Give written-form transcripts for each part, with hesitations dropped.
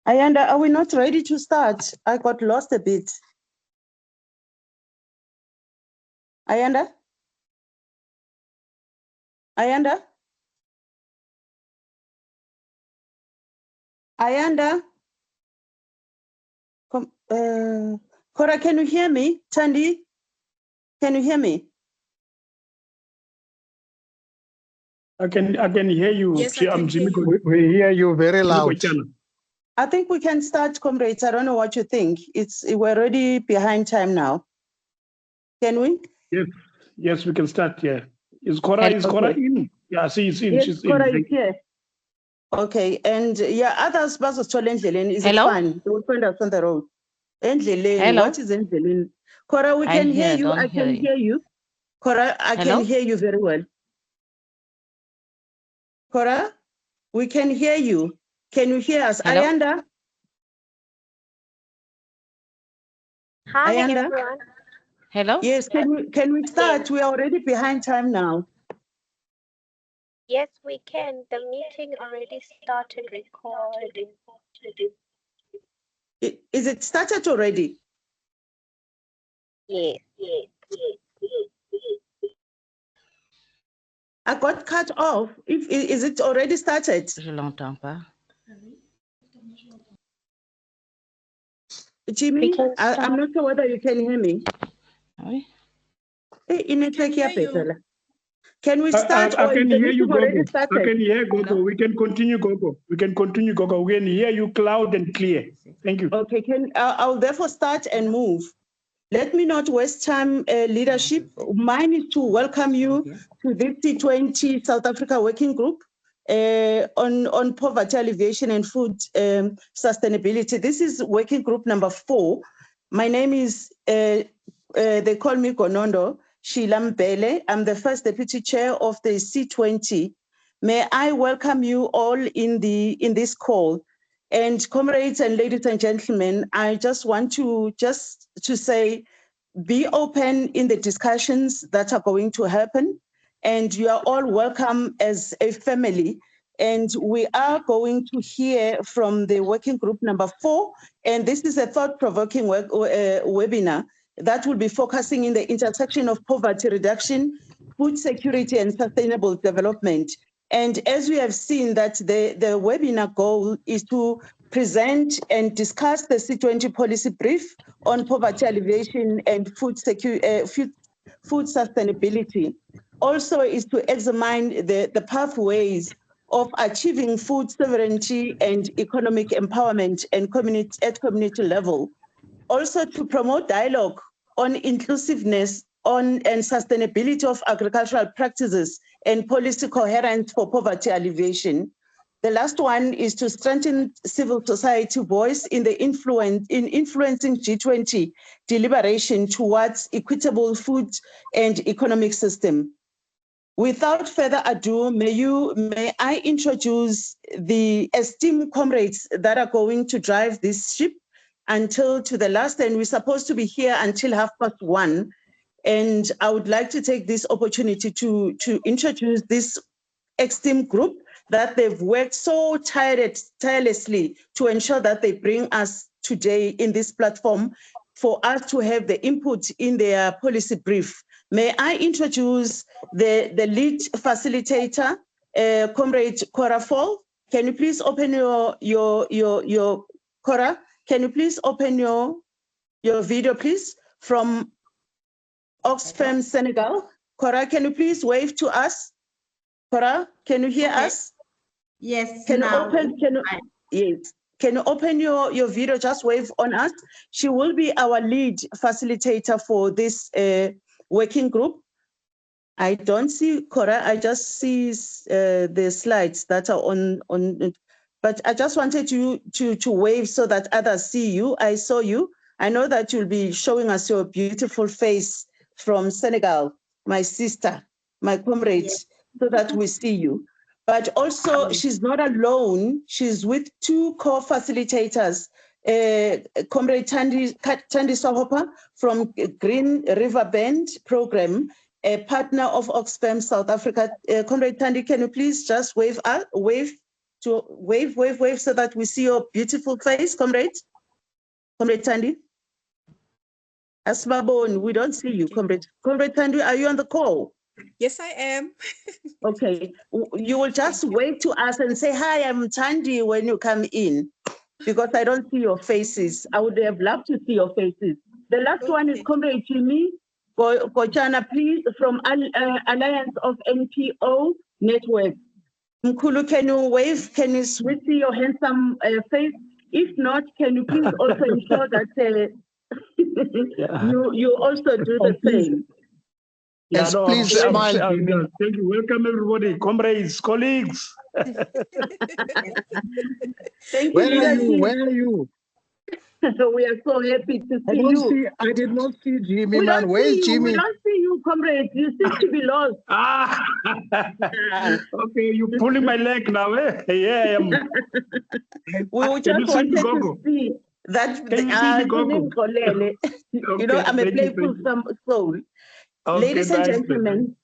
Ayanda, are we not ready to start? I got lost a bit. Ayanda? Ayanda? Ayanda? Cora, can you hear me? Tandy, can you hear me? I can hear you. Yes, I can hear you. We hear you very loud. I think we can start, comrades. I don't know what you think. We're already behind time now. Can we? Yes, we can start. Yeah. Is Cora in? Yeah, she's in. Yes, She's Cora in. is here. Okay, and yeah, others bazo thola endleleni. Is it Hello? fine? They will find us on the road. Endleleni. Hello? What is endleleni? Cora, we can hear you. I can hear you. Cora, I can hear you very well. Cora, we can hear you. Can you hear us? Hello? Ayanda? Hi, Ayanda? everyone. Hello? Yes, can we start? We are already behind time now. Yes, we can. The meeting already started recording. Is it started already? Yes. I got cut off. Is it already started? Je l'entends pas. Jimmy, can I'm not sure whether you can hear me. Oui. Can we start? I can hear you, Gogo. I Started? can hear Gogo. We can continue, Gogo. We can continue, Gogo. We can hear you loud and clear. Thank you. Okay, I'll therefore start and move. Let me not waste time, leadership. Mine is to welcome you to this T20 South Africa Working Group on poverty alleviation and food sustainability. This is working group number 4. My name is, they call me Gonondo Shilambele. I'm the first deputy chair of the C20. May I welcome you all in this call. And comrades and ladies and gentlemen, I just want to say, be open in the discussions that are going to happen. And you are all welcome as a family. And we are going to hear from the working group number 4. And this is a thought-provoking webinar that will be focusing in the intersection of poverty reduction, food security, and sustainable development. And as we have seen that the webinar goal is to present and discuss the C20 policy brief on poverty alleviation and food sustainability. Also is to examine the pathways of achieving food sovereignty and economic empowerment and at community level. Also to promote dialogue on inclusiveness and sustainability of agricultural practices and policy coherence for poverty alleviation. The last one is to strengthen civil society voice in influencing G20 deliberation towards equitable food and economic system. Without further ado, may I introduce the esteemed comrades that are going to drive this ship until to the last, and we're supposed to be here until 1:30. And I would like to take this opportunity to introduce this esteemed group that they've worked so tirelessly to ensure that they bring us today in this platform for us to have the input in their policy brief. May I introduce the lead facilitator, Comrade Cora Fall. Can you please open your Cora? Can you please open your video, please, from Oxfam, Senegal? Cora, can you please wave to us? Cora, can you hear us? Yes. Can you open your video? Just wave on us. She will be our lead facilitator for this working group. I don't see Cora. I just see the slides that are on. But I just wanted you to wave so that others see you. I saw you. I know that you'll be showing us your beautiful face from Senegal, my sister, my comrade, so that we see you. But also, she's not alone. She's with 2 co-facilitators, Comrade Tandy Sohopa from Green River Bend Program, a partner of Oxfam South Africa. Comrade Tandy, can you please just wave? to wave, wave, wave so that we see your beautiful face, comrade? Comrade Thandi? Asmabon, we don't see you, comrade. Comrade Thandi, are you on the call? Yes, I am. Okay, you will just wave to us and say, hi, I'm Thandi when you come in, because I don't see your faces. I would have loved to see your faces. The last one is Okay. Comrade Jimmy Kochana, please, from Alliance of NPO Network. Mkulu, can you wave? Can you see your handsome face? If not, can you please also ensure that you also do the same? Yeah, Yes, no, please smile, Jimmy. thank you. Welcome, everybody, comrades, colleagues. Thank you, Where are you? leadership. Where are you? We are so happy to I see don't you. see. I did not see Jimmy, We man. don't Where's see you. We Jimmy? don't see you, comrade. You seem to be lost. Ah, Ah. okay, you're pulling my leg now, eh? Yeah, I am. We Can just you see wanted me, to Gogo? see that. Can you see me, Gogo? You know, Okay, I'm a thank you, playful thank you. soul. Okay, Ladies and thanks, gentlemen,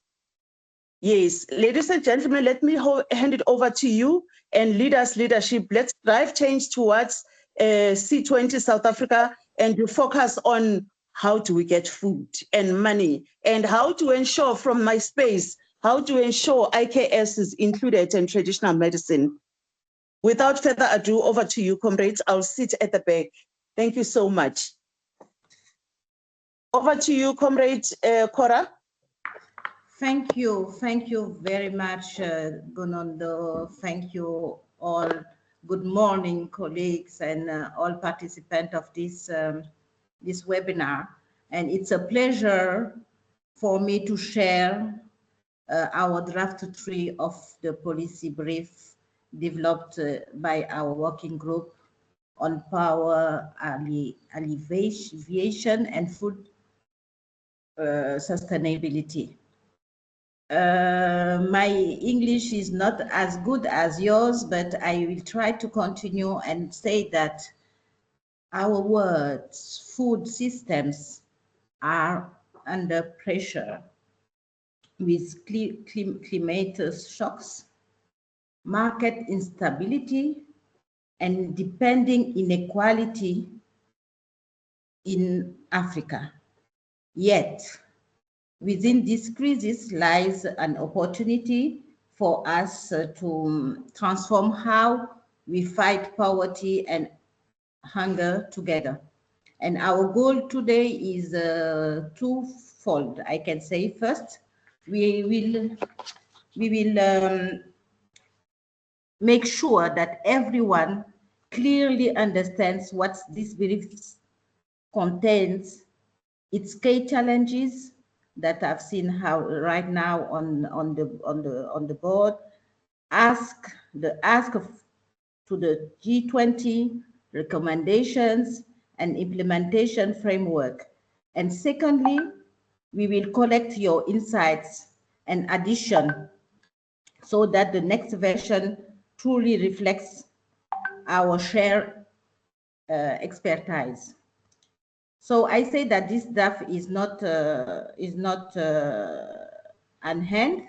yes, ladies and gentlemen, let me hand it over to you and leadership. Let's drive change towards C20 South Africa, and you focus on how do we get food and money and how to ensure from my space, how to ensure IKS is included in traditional medicine. Without further ado, over to you, comrades. I'll sit at the back. Thank you so much. Over to you, comrade Cora. Thank you very much, Gunondo. Thank you all. Good morning, colleagues and all participants of this this webinar. And it's a pleasure for me to share our draft 3 of the policy brief developed by our working group on power, alleviation, and food sustainability. My English is not as good as yours, but I will try to continue and say that our words, food systems are under pressure with climate shocks, market instability, and depending inequality in Africa. Yet, within this crisis lies an opportunity for us to transform how we fight poverty and hunger together. And our goal today is twofold, I can say. First, we will make sure that everyone clearly understands what this brief contains, its key challenges that I've seen how right now on the board, ask to the G20 recommendations and implementation framework. And secondly, we will collect your insights and addition so that the next version truly reflects our shared expertise. So I say that this draft is not unhand.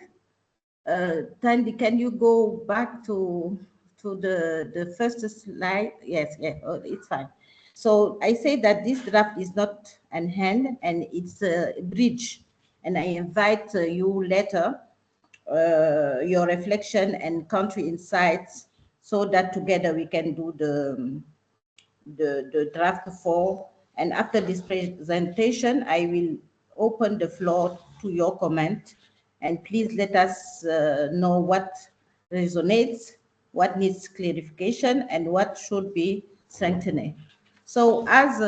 Thandi, can you go back to the first slide? Yes, oh, it's fine. So I say that this draft is not unhand and it's a bridge. And I invite you later your reflection and country insights so that together we can do the draft 4. And after this presentation, I will open the floor to your comment. And please let us know what resonates, what needs clarification, and what should be strengthened. So as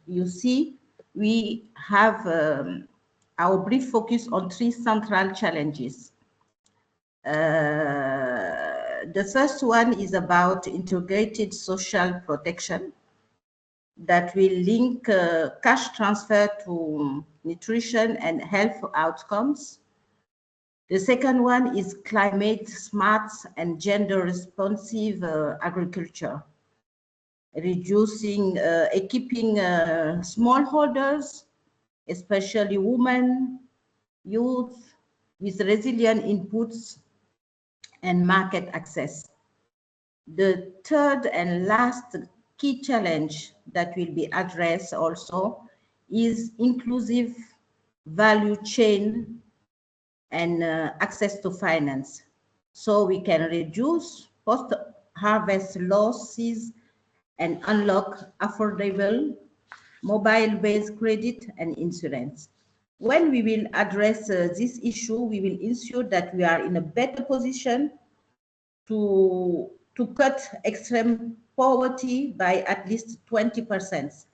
you see, we have our brief focus on 3 central challenges. The first one is about integrated social protection that will link cash transfer to nutrition and health outcomes. The second one is climate smart and gender responsive agriculture, reducing, equipping smallholders, especially women, youth, with resilient inputs and market access. The third and last key challenge that will be addressed also is inclusive value chain and access to finance. So we can reduce post-harvest losses and unlock affordable mobile-based credit and insurance. When we will address this issue, we will ensure that we are in a better position to cut extreme poverty by at least 20%,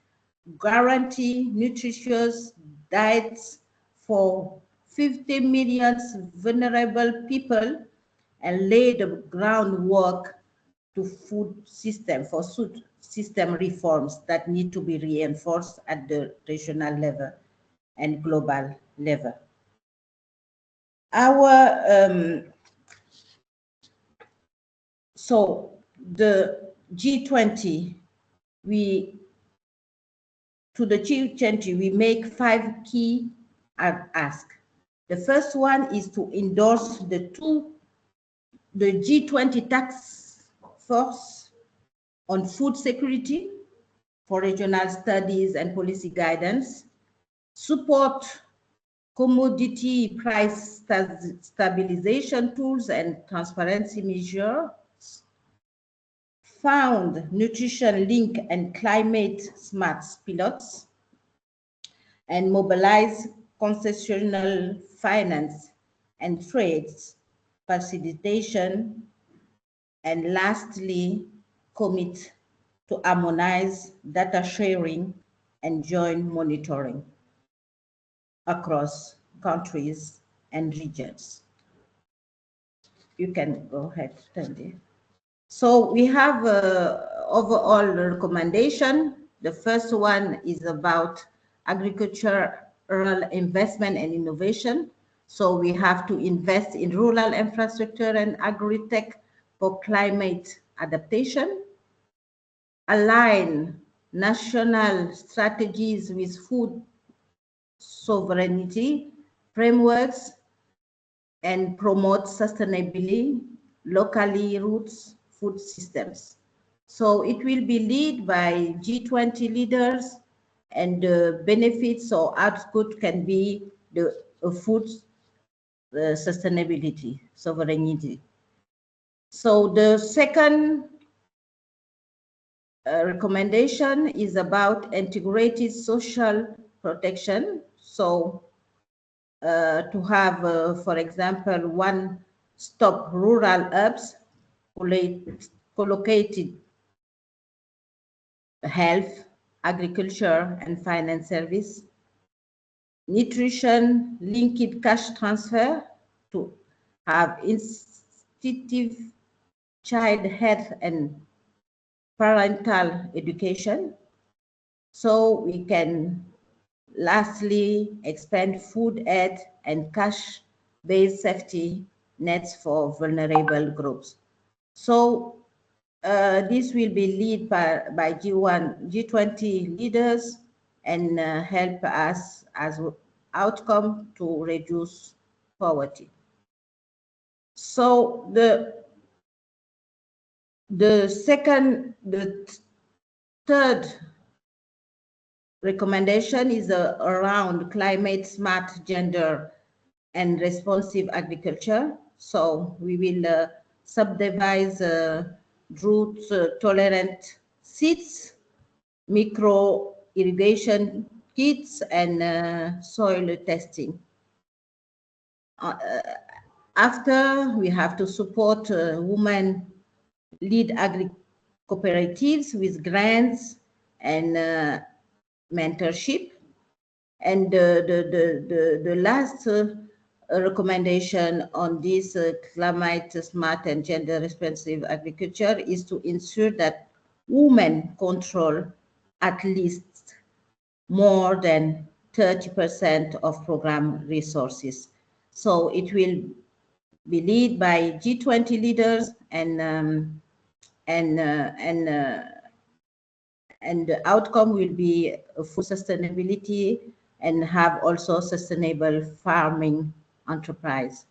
guarantee nutritious diets for 50 million vulnerable people, and lay the groundwork to food system reforms that need to be reinforced at the regional level and global level. So the G20, to the G20, we make 5 key asks. The first one is to endorse the G20 task force on food security for regional studies and policy guidance, support commodity price stabilization tools and transparency measures, found nutrition link and climate smart pilots, and mobilize concessional finance and trades facilitation, and lastly, commit to harmonize data sharing and joint monitoring across countries and regions. You can go ahead, Tandy. So we have overall recommendation. The first one is about agricultural investment and innovation. So we have to invest in rural infrastructure and agri-tech for climate adaptation, align national strategies with food sovereignty frameworks, and promote sustainably locally roots food systems. So it will be led by G20 leaders, and the benefits or output can be the food sustainability, sovereignty. So the second recommendation is about integrated social protection. So to have, for example, one-stop rural hubs, collocated health, agriculture, and finance service, nutrition linked cash transfer to have institutive child health and parental education. So we can lastly expand food aid and cash-based safety nets for vulnerable groups. So this will be led by G20 leaders and help us as outcome to reduce poverty. So the third recommendation is around climate smart, gender, and responsive agriculture. So we will subdivide drought tolerant seeds, micro irrigation kits, and soil testing. After, we have to support women-led agri cooperatives with grants and mentorship. And the last recommendation on this climate smart and gender responsive agriculture is to ensure that women control at least more than 30% of program resources. So it will be led by G20 leaders and the outcome will be food sustainability and have also sustainable farming enterprise.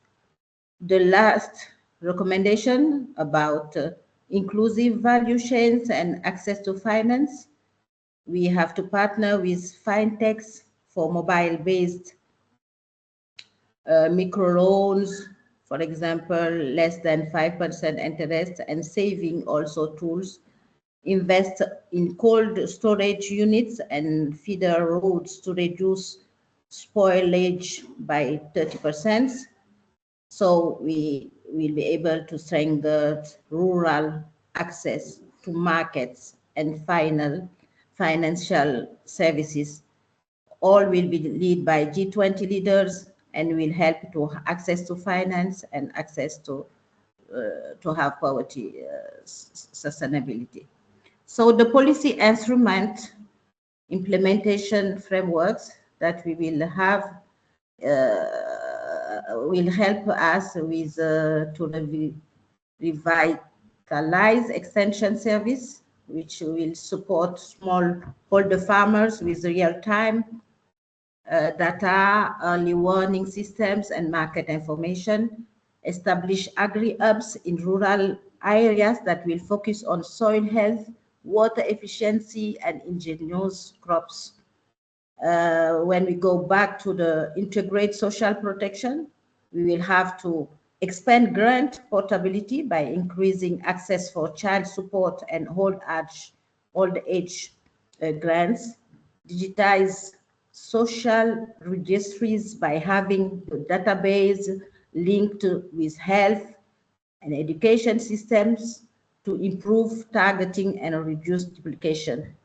The last recommendation about inclusive value chains and access to finance. We have to partner with fintechs for mobile-based microloans, for example, less than 5% interest, and saving also tools. Invest in cold storage units and feeder roads to reduce spoilage by 30%. So we will be able to strengthen rural access to markets and financial services. All will be led by G20 leaders and will help to access to finance and access to have poverty sustainability. So the policy instrument implementation frameworks that we will have will help us with to revitalize extension service, which will support smallholder farmers with real-time data, early warning systems, and market information. Establish agri-hubs in rural areas that will focus on soil health, water efficiency, and indigenous crops. When we go back to the integrate social protection, we will have to expand grant portability by increasing access for child support and old age grants, digitize social registries by having the database linked with health and education systems to improve targeting and reduce duplication.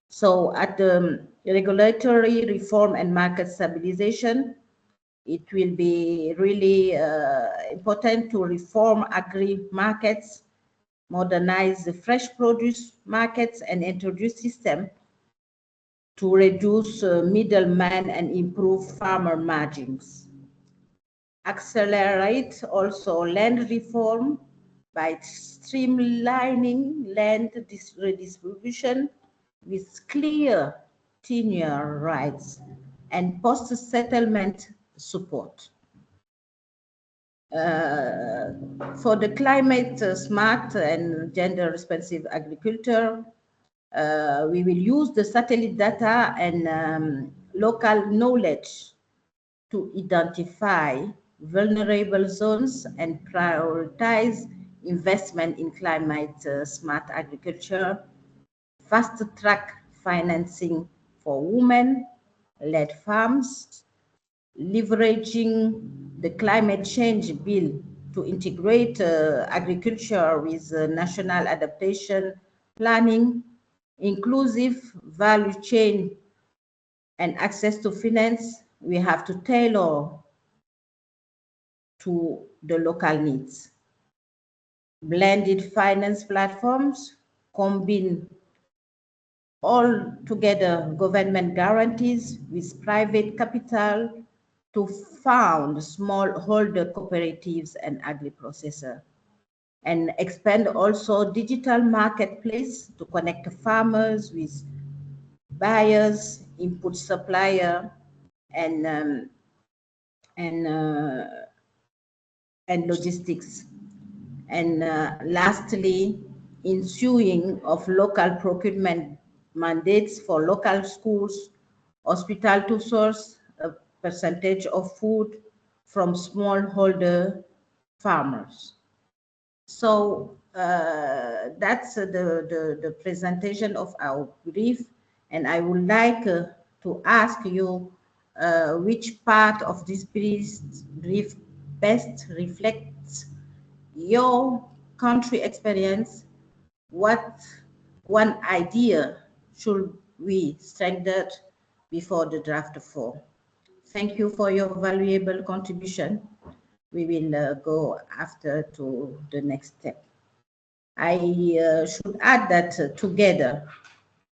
So at the regulatory reform and market stabilization, it will be really important to reform agri-markets, modernize the fresh produce markets, and introduce systems to reduce middlemen and improve farmer margins. Accelerate also land reform by streamlining land redistribution with clear tenure rights and post-settlement support. For the climate smart and gender responsive agriculture, we will use the satellite data and local knowledge to identify vulnerable zones and prioritize investment in climate smart agriculture, fast track financing for women-led farms, leveraging the climate change bill to integrate agriculture with national adaptation planning, inclusive value chain, and access to finance. We have to tailor to the local needs. Blended finance platforms combine all together government guarantees with private capital to found smallholder cooperatives and agri-processor, and expand also digital marketplace to connect farmers with buyers, input supplier, and logistics. And lastly, ensuing of local procurement mandates for local schools, hospital to source a percentage of food from smallholder farmers. So that's the presentation of our brief, and I would like to ask you which part of this brief best reflects your country experience. What one idea should we strengthen before the draft 4? Thank you for your valuable contribution. We will go after to the next step. I should add that together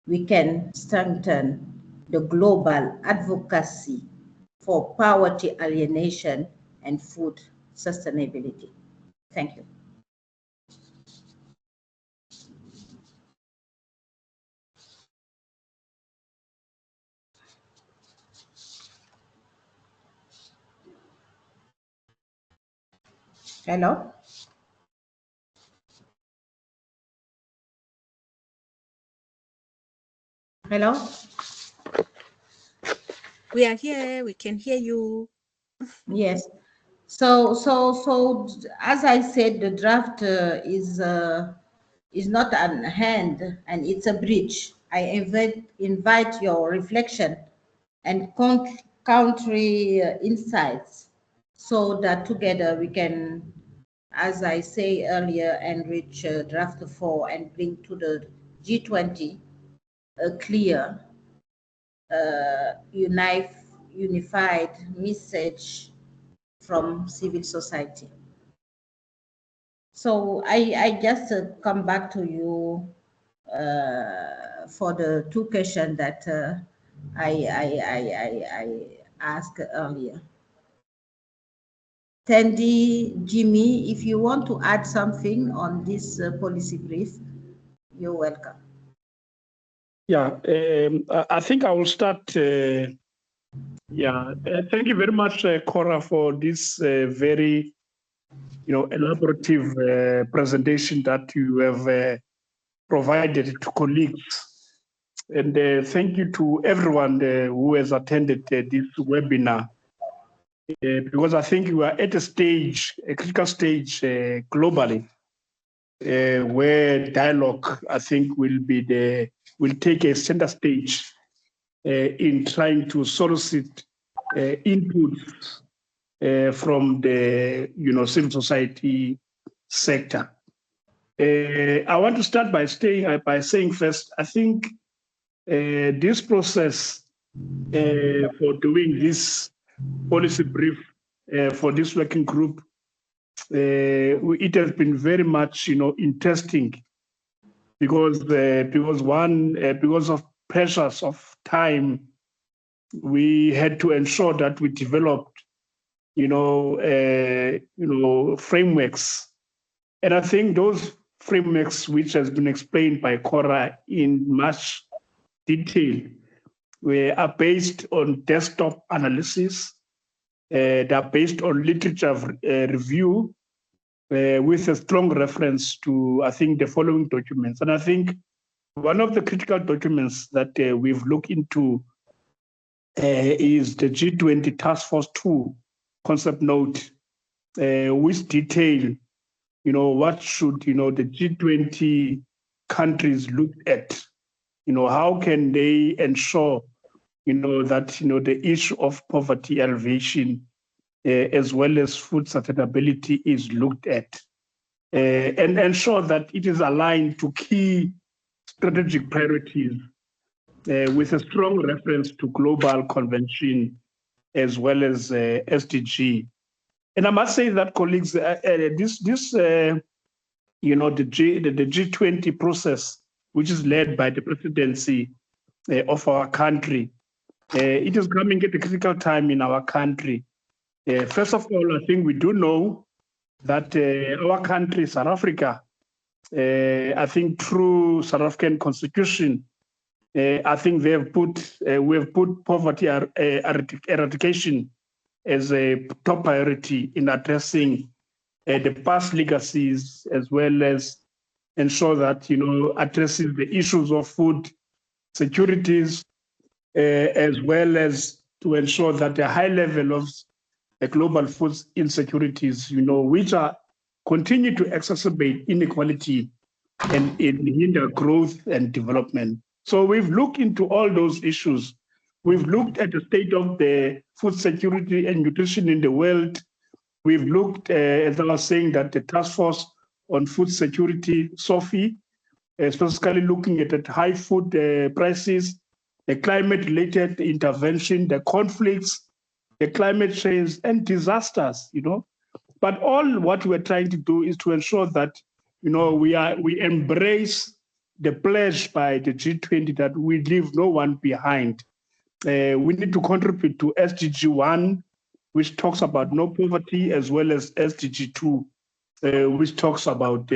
we can strengthen the global advocacy for poverty alienation and food sustainability. Thank you. Hello? Hello? We are here. We can hear you. Yes. So as I said, the draft is not on hand and it's a breach. I invite your reflection and country insights so that together we can, as I say earlier, enrich draft 4 and bring to the G20 a clear, unified message from civil society. So I just come back to you for the two questions that I asked earlier. Tandy, Jimmy, if you want to add something on this policy brief, you're welcome. Yeah, I think I will start. Thank you very much, Cora, for this very, elaborative presentation that you have provided to colleagues. And thank you to everyone who has attended this webinar. Because I think we are at a critical stage globally, where dialogue, I think, will take a center stage in trying to solicit inputs from the civil society sector. I want to start by saying first, I think this process for doing this policy brief for this working group, it has been very much interesting because of pressures of time, we had to ensure that we developed frameworks, and I think those frameworks, which has been explained by Cora in much detail, are based on desktop analysis. They are based on literature review with a strong reference to, I think, the following documents. And I think one of the critical documents that we've looked into is the G20 Task Force 2 concept note, which detail, what should, the G20 countries look at, how can they ensure, that, the issue of poverty alleviation as well as food sustainability is looked at, and ensure that it is aligned to key strategic priorities with a strong reference to global convention as well as SDG. And I must say that, colleagues, the G20 process, which is led by the presidency of our country, it is coming at a critical time in our country. First of all, I think we do know that our country, South Africa, I think through South African Constitution, I think we have put poverty eradication as a top priority in addressing the past legacies, as well as ensure that addresses the issues of food securities, as well as to ensure that the high level of global food insecurities, which continue to exacerbate inequality and hinder growth and development. So we've looked into all those issues. We've looked at the state of the food security and nutrition in the world. We've looked, as I was saying, that the task force on food security, SOFI, specifically looking at the high food prices, the climate-related intervention, the conflicts, the climate change, and disasters. But all what we're trying to do is to ensure that we embrace the pledge by the G20 that we leave no one behind. We need to contribute to SDG 1, which talks about no poverty, as well as SDG 2, which talks about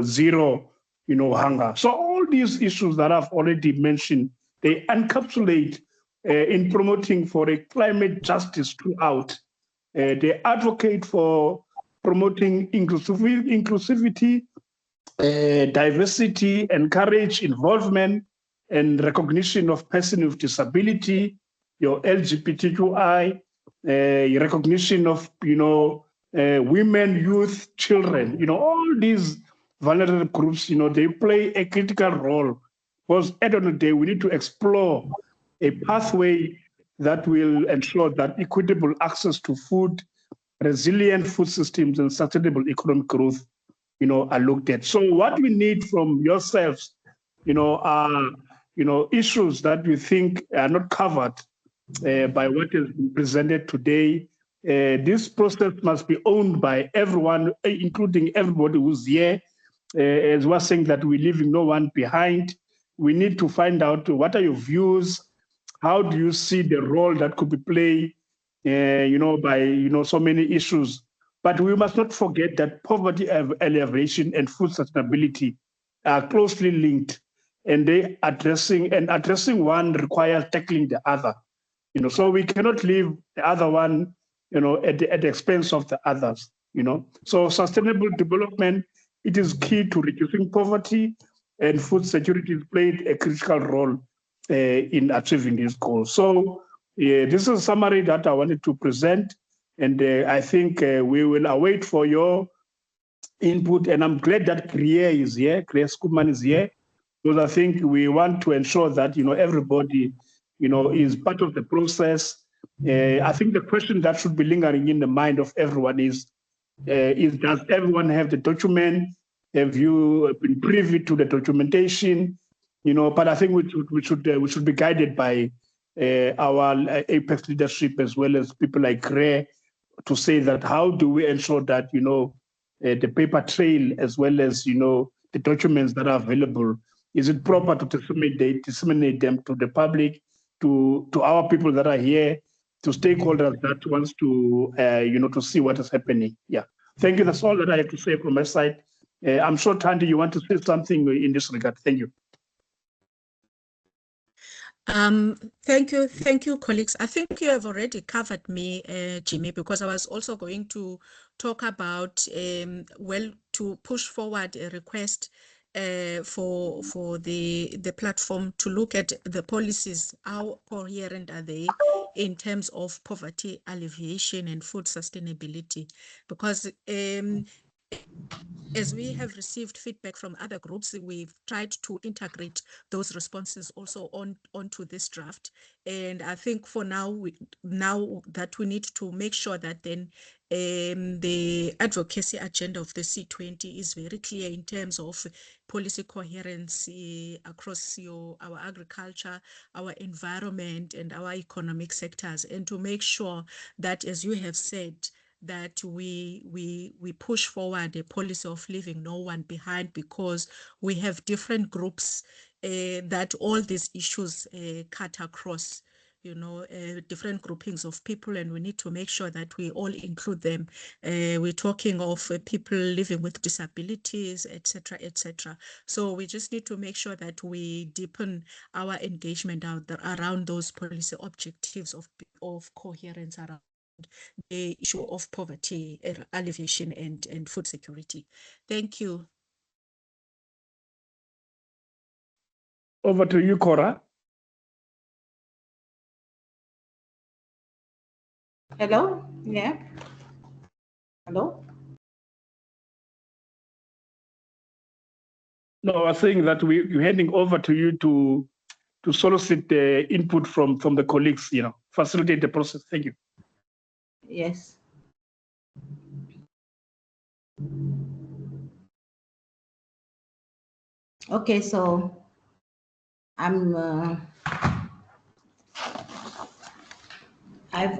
zero hunger. So all these issues that I've already mentioned, they encapsulate in promoting for a climate justice throughout. They advocate for promoting inclusivity, diversity, encourage involvement, and recognition of person with disability, your LGBTQI, recognition of, women, youth, children, all these vulnerable groups, they play a critical role, because at the end of the day, we need to explore a pathway that will ensure that equitable access to food, resilient food systems, and sustainable economic growth, are looked at. So what we need from yourselves, are, issues that we think are not covered by what has been presented today. This process must be owned by everyone, including everybody who's here. As we're saying that we're leaving no one behind, we need to find out what are your views, how do you see the role that could be played, by, so many issues. But we must not forget that poverty alleviation and food sustainability are closely linked, and addressing one requires tackling the other. So we cannot leave the other one, at the expense of the others. So sustainable development, it is key to reducing poverty, and food security played a critical role in achieving these goals. So this is a summary that I wanted to present, and I think we will await for your input. And I'm glad that Kriya is here, Kriya Skuman is here, because I think we want to ensure that everybody is part of the process. I think the question that should be lingering in the mind of everyone is does everyone have the document? Have you been privy to the documentation? But I think we should be guided by our Apex leadership, as well as people like Gray, to say that how do we ensure that the paper trail, as well as the documents that are available, is it proper to disseminate them to the public, to our people that are here, to stakeholders that wants to to see what is happening. Yeah, thank you. That's all that I have to say from my side. I'm sure, Tandy, you want to say something in this regard. Thank you. Thank you, colleagues. I think you have already covered me, Jimmy, because I was also going to talk about to push forward a request for the platform to look at the policies, how coherent are they in terms of poverty alleviation and food sustainability, because as we have received feedback from other groups, we've tried to integrate those responses also onto this draft. And I think for now, now that we need to make sure that then the advocacy agenda of the C20 is very clear in terms of policy coherence across our agriculture, our environment, and our economic sectors, and to make sure that, as you have said, that we push forward a policy of leaving no one behind, because we have different groups that all these issues cut across, different groupings of people, and we need to make sure that we all include them. We're talking of people living with disabilities, etc., etc. So we just need to make sure that we deepen our engagement around those policy objectives of coherence around the issue of poverty, alleviation, and food security. Thank you. Over to you, Cora. Hello? Yeah. Hello? No, I was saying that we're handing over to you to solicit the input from the colleagues, facilitate the process. Thank you. Yes. Okay, so I've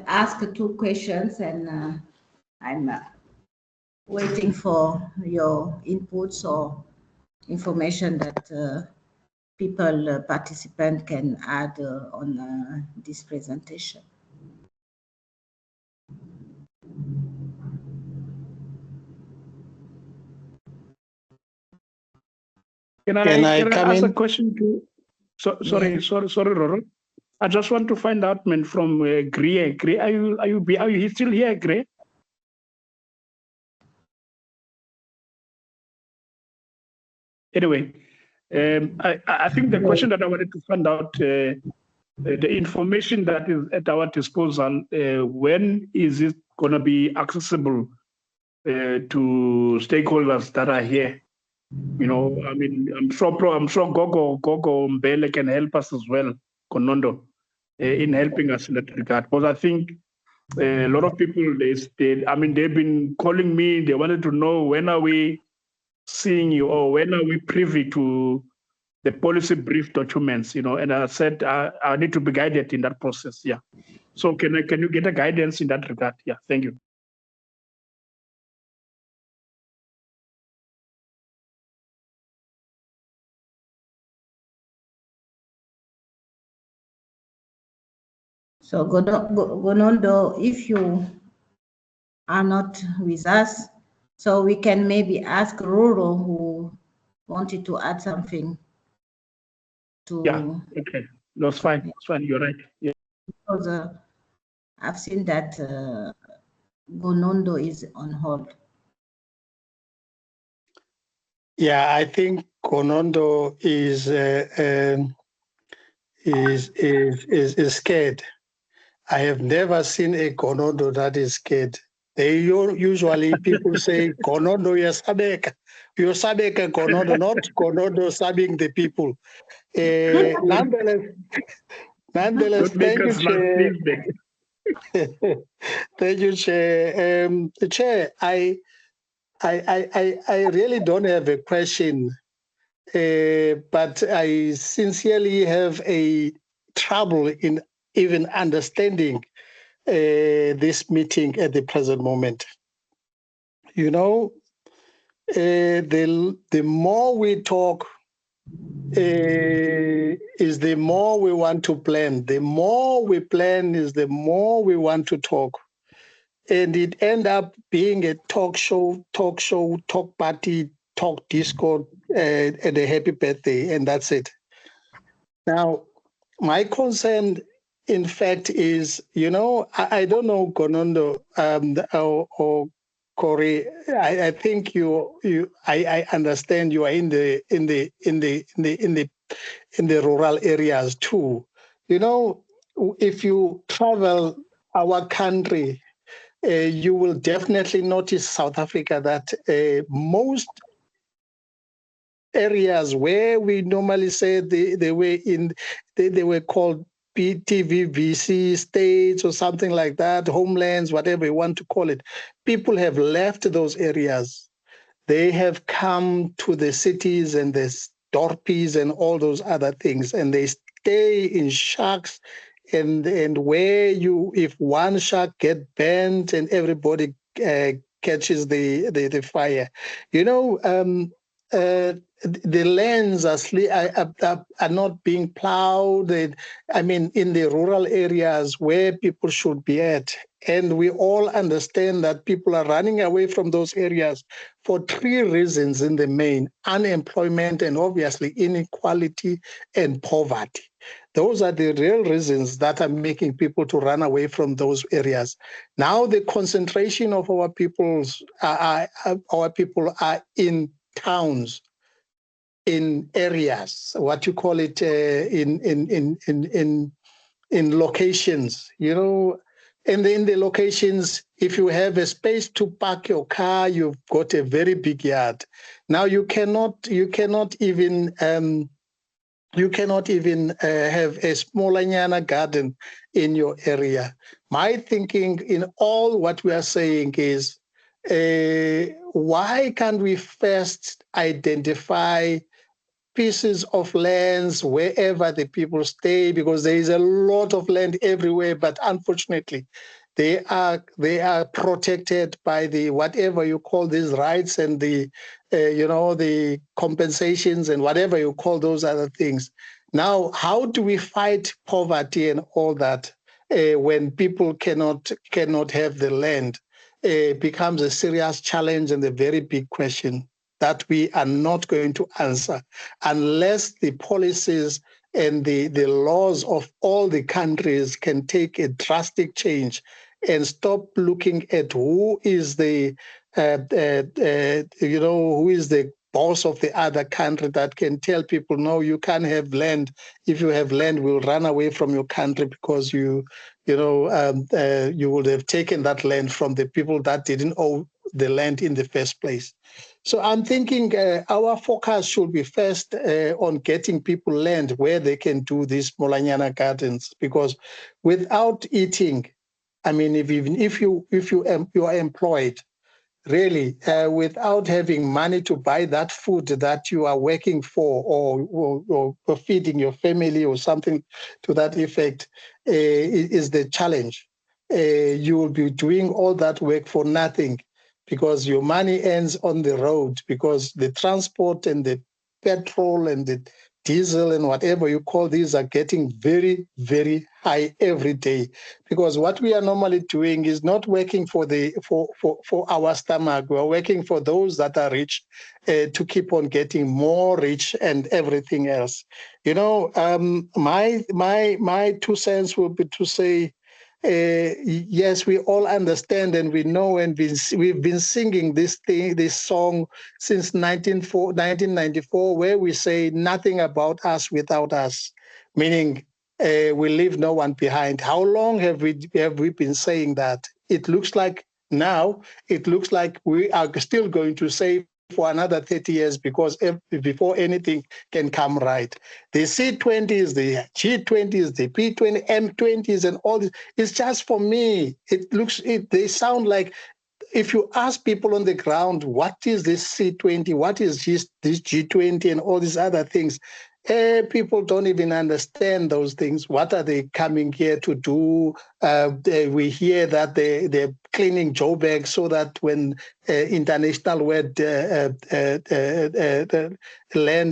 asked 2 questions, and I'm waiting for your inputs or information that participant can add on this presentation. Can I ask a question to? Sorry, Roro. I just want to find out, man, from Gray. Gray, are you still here, Gray? Anyway, I think the question that I wanted to find out, the information that is at our disposal, when is it going to be accessible to stakeholders that are here? You know, I mean, I'm sure Gogo Mbele can help us as well, Konondo, in helping us in that regard. Because I think a lot of people, they've been calling me. They wanted to know, when are we seeing you, or when are we privy to the policy brief documents? You know, and I said I need to be guided in that process. Yeah. So can you get a guidance in that regard? Yeah. Thank you. So Gonondo, if you are not with us, so we can maybe ask Roro, who wanted to add something to. Yeah, okay. That's fine. That's fine. You're right. Yeah. Because I've seen that Gonondo is on hold. Yeah, I think Konondo is scared. I have never seen a Konondo that is scared. They usually people say Konondo yasabeka. You sabeka Konondo, not Konondo sabbing the people. Nonetheless, Don't make thank you, us laugh, Chair. please. Thank you, Chair. Chair, I really don't have a question, but I sincerely have a trouble in even understanding this meeting at the present moment. You know, the more we talk, is the more we want to plan. The more we plan is the more we want to talk. And it end up being a talk party, talk disco, and a happy birthday, and that's it. Now, my concern, in fact, is, you know, I don't know, Konondo or Corey. I think I understand you are in the rural areas too. You know, if you travel our country, you will definitely notice South Africa that most areas where we normally say they were called PTVVC states or something like that, homelands, whatever you want to call it, people have left those areas. They have come to the cities and the dorpies and all those other things, and they stay in shacks. And where if one shack get burnt and everybody catches the fire, you know, the lands are not being plowed. I mean, in the rural areas where people should be at. And we all understand that people are running away from those areas for three reasons in the main: unemployment and obviously inequality and poverty. Those are the real reasons that are making people to run away from those areas. Now the concentration of our people are in towns, in areas, what you call it, in locations, you know. And in the locations, if you have a space to park your car, you've got a very big yard. Now you cannot even have a smaller nyana garden in your area. My thinking in all what we are saying is, why can't we first identify pieces of lands wherever the people stay, because there is a lot of land everywhere, but unfortunately they are protected by the whatever you call these rights and the the compensations and whatever you call those other things. Now, how do we fight poverty and all that when people cannot have the land? Becomes a serious challenge and a very big question that we are not going to answer unless the policies and the laws of all the countries can take a drastic change and stop looking at who is the who is the boss of the other country that can tell people, no, you can't have land. If you have land, we'll run away from your country because you would have taken that land from the people that didn't own the land in the first place. So I'm thinking our focus should be first on getting people land where they can do these Molanyana gardens, because without eating, I mean, if you are employed, really, without having money to buy that food that you are working for or feeding your family or something to that effect, is the challenge. You will be doing all that work for nothing because your money ends on the road, because the transport and the petrol and the diesel and whatever you call these are getting very, very high every day. Because what we are normally doing is not working for our stomach. We are working for those that are rich to keep on getting more rich and everything else. You know, my 2 cents would be to say, yes, we all understand and we know, and we've been singing this song since 1994, where we say nothing about us without us, meaning we leave no one behind. How long have we been saying that? It looks like we are still going to say for another 30 years, because before anything can come right. The C20s, the G20s, the P20, M20s, and all this, it's just, for me, they sound like, if you ask people on the ground, what is this C20, what is this G20 and all these other things, people don't even understand those things. What are they coming here to do? We hear that they're cleaning Joburg so that when international land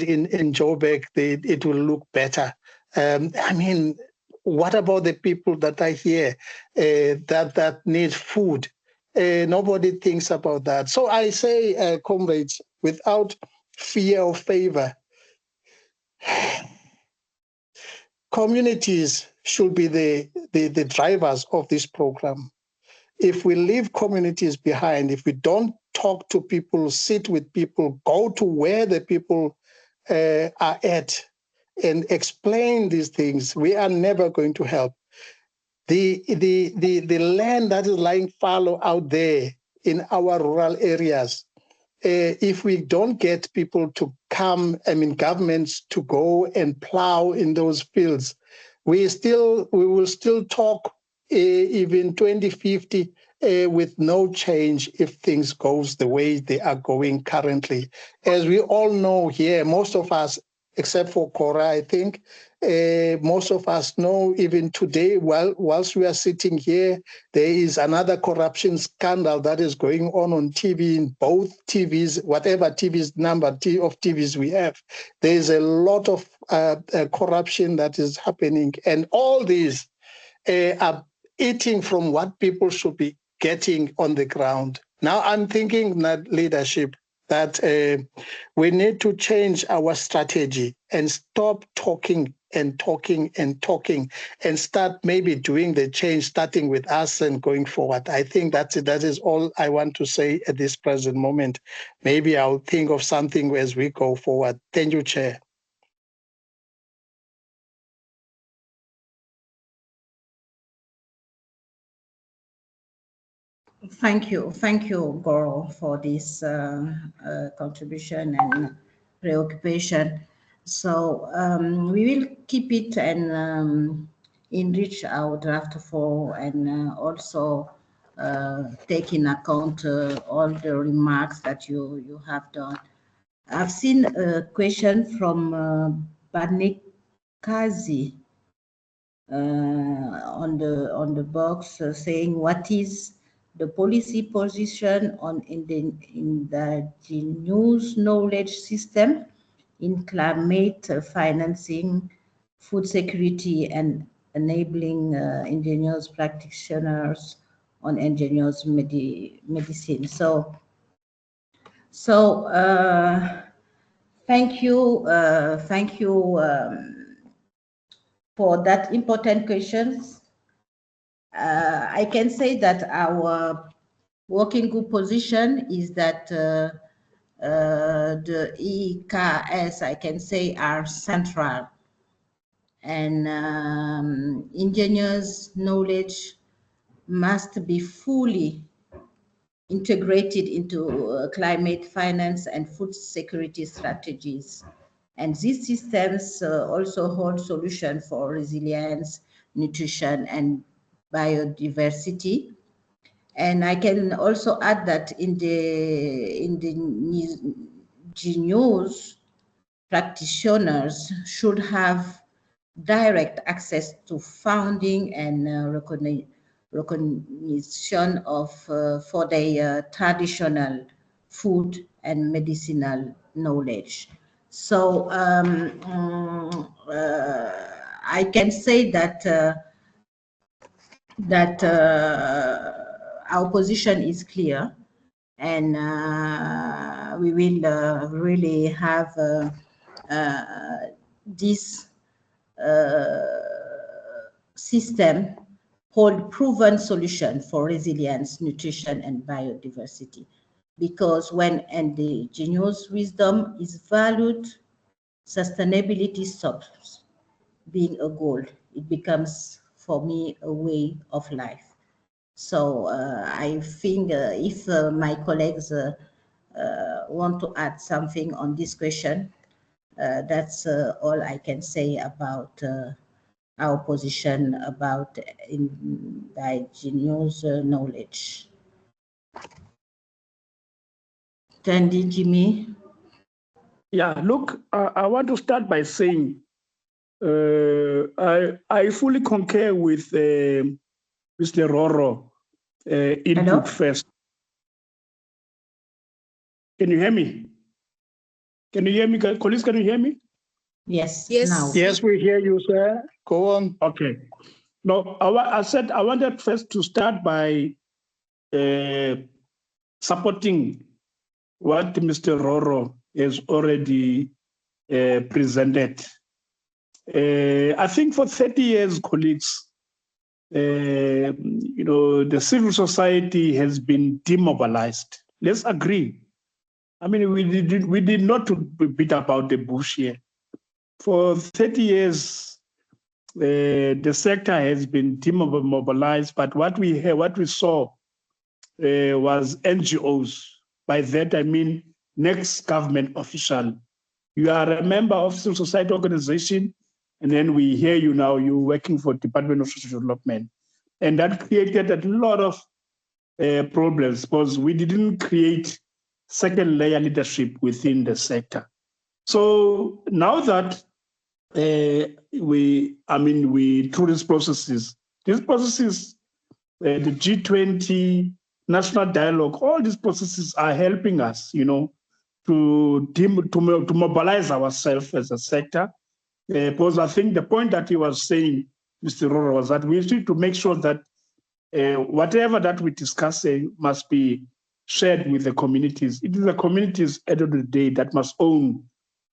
in Joburg, it will look better. I mean, what about the people that are here that need food? Nobody thinks about that. So I say, comrades, without fear or favor, communities should be the drivers of this program. If we leave communities behind, if we don't talk to people, sit with people, go to where the people are at and explain these things, we are never going to help. The land that is lying fallow out there in our rural areas, if we don't get people to come, governments to go and plow in those fields, we will still talk even 2050 with no change if things goes the way they are going currently. As we all know here, most of us, except for Cora, I think, most of us know even today, whilst we are sitting here, there is another corruption scandal that is going on TV, in both TVs, whatever TVs, number of TVs we have. There is a lot of corruption that is happening, and all these are eating from what people should be getting on the ground. Now I'm thinking that leadership, that we need to change our strategy and stop talking and talking and talking and start maybe doing the change, starting with us and going forward. I think that's it. That is all I want to say at this present moment. Maybe I'll think of something as we go forward. Thank you, Chair. Thank you, Goro, for this contribution and preoccupation. So we will keep it and enrich our draft 4 and also take in account all the remarks that you have done. I've seen a question from Banik Kazi on the box saying, what is the policy position on indigenous knowledge system in climate financing, food security, and enabling indigenous practitioners on indigenous medicine. So thank you for that important questions. I can say that our working group position is that the EKS, I can say, are central. And engineers' knowledge must be fully integrated into climate finance and food security strategies. And these systems also hold solutions for resilience, nutrition, and biodiversity. And I can also add that in the GNUs, practitioners should have direct access to funding and recognition of for their traditional food and medicinal knowledge. So I can say that our position is clear, and we will really have this system hold proven solution for resilience, nutrition, and biodiversity. Because when indigenous wisdom is valued, sustainability stops being a goal. It becomes, for me, a way of life. So I think if my colleagues want to add something on this question, that's all I can say about our position about indigenous knowledge. Tandy, Jimmy? Yeah, look, I want to start by saying I fully concur with Mr. Roro input Hello? first. Can you hear me? Can you hear me, colleagues? Can you hear me? Yes, Yes. now. Yes, we hear you, sir. Go on. Okay. No, I said I wanted first to start by supporting what Mr. Roro has already presented. I think for 30 years, colleagues, the civil society has been demobilized. Let's agree. I mean, we did not beat about the bush here. For 30 years, the sector has been demobilized, but what we saw was NGOs. By that, I mean next government official. You are a member of civil society organization, and then we hear you now, you're working for Department of Social Development. And that created a lot of problems because we didn't create second layer leadership within the sector. So now that we through these processes, the G20, national dialogue, all these processes are helping us, to mobilize ourselves as a sector. Because I think the point that he was saying, Mr. Roro, was that we need to make sure that whatever that we discuss must be shared with the communities. It is the communities at the end of the day that must own